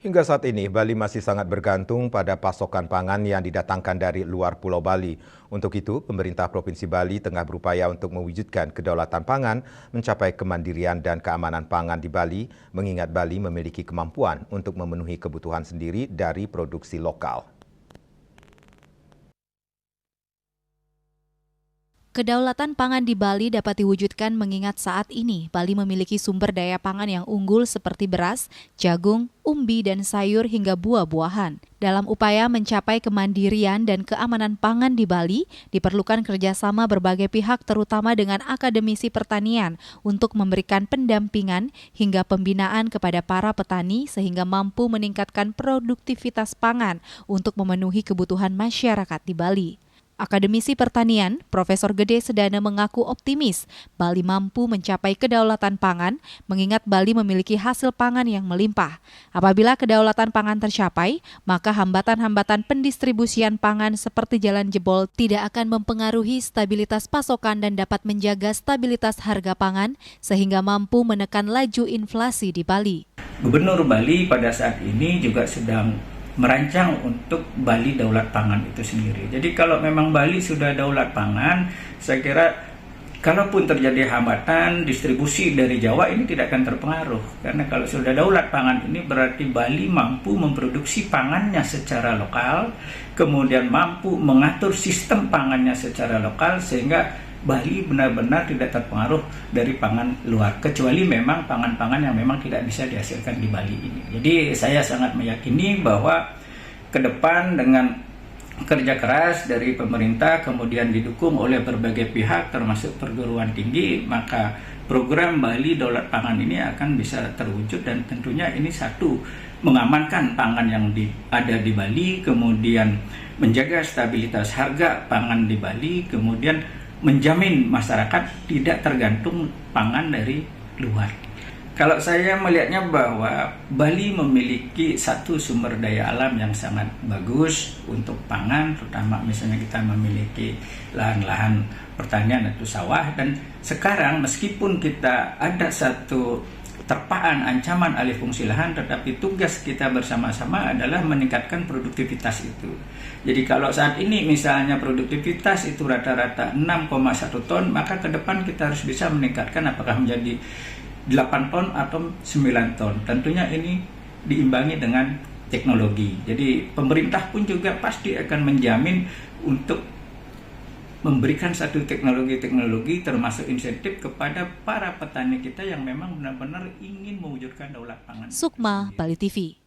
Hingga saat ini, Bali masih sangat bergantung pada pasokan pangan yang didatangkan dari luar Pulau Bali. Untuk itu, pemerintah Provinsi Bali tengah berupaya untuk mewujudkan kedaulatan pangan, mencapai kemandirian dan keamanan pangan di Bali, mengingat Bali memiliki kemampuan untuk memenuhi kebutuhan sendiri dari produksi lokal. Kedaulatan pangan di Bali dapat diwujudkan mengingat saat ini Bali memiliki sumber daya pangan yang unggul seperti beras, jagung, umbi, dan sayur hingga buah-buahan. Dalam upaya mencapai kemandirian dan keamanan pangan di Bali, diperlukan kerjasama berbagai pihak terutama dengan akademisi pertanian untuk memberikan pendampingan hingga pembinaan kepada para petani sehingga mampu meningkatkan produktivitas pangan untuk memenuhi kebutuhan masyarakat di Bali. Akademisi Pertanian, Profesor Gede Sedana mengaku optimis Bali mampu mencapai kedaulatan pangan mengingat Bali memiliki hasil pangan yang melimpah. Apabila kedaulatan pangan tercapai, maka hambatan-hambatan pendistribusian pangan seperti jalan jebol tidak akan mempengaruhi stabilitas pasokan dan dapat menjaga stabilitas harga pangan sehingga mampu menekan laju inflasi di Bali. Gubernur Bali pada saat ini juga sedang merancang untuk Bali daulat pangan itu sendiri. Jadi kalau memang Bali sudah daulat pangan, saya kira kalaupun terjadi hambatan distribusi dari Jawa ini tidak akan terpengaruh. Karena kalau sudah daulat pangan ini berarti Bali mampu memproduksi pangannya secara lokal, kemudian mampu mengatur sistem pangannya secara lokal sehingga Bali benar-benar tidak terpengaruh dari pangan luar, kecuali memang pangan-pangan yang memang tidak bisa dihasilkan di Bali ini. Jadi saya sangat meyakini bahwa ke depan dengan kerja keras dari pemerintah kemudian didukung oleh berbagai pihak termasuk perguruan tinggi, maka program Bali Daulat Pangan ini akan bisa terwujud dan tentunya ini satu, mengamankan pangan yang ada di Bali, kemudian menjaga stabilitas harga pangan di Bali, kemudian menjamin masyarakat tidak tergantung pangan dari luar. Kalau saya melihatnya bahwa Bali memiliki satu sumber daya alam yang sangat bagus untuk pangan, terutama misalnya kita memiliki lahan-lahan pertanian atau sawah, dan sekarang meskipun kita ada satu terpaan ancaman alih fungsi lahan, tetapi tugas kita bersama-sama adalah meningkatkan produktivitas itu. Jadi kalau saat ini misalnya produktivitas itu rata-rata 6,1 ton, maka ke depan kita harus bisa meningkatkan apakah menjadi 8 ton atau 9 ton. Tentunya ini diimbangi dengan teknologi. Jadi pemerintah pun juga pasti akan menjamin untuk memberikan satu teknologi-teknologi termasuk insentif kepada para petani kita yang memang benar-benar ingin mewujudkan daulat pangan. Sukma, Bali TV.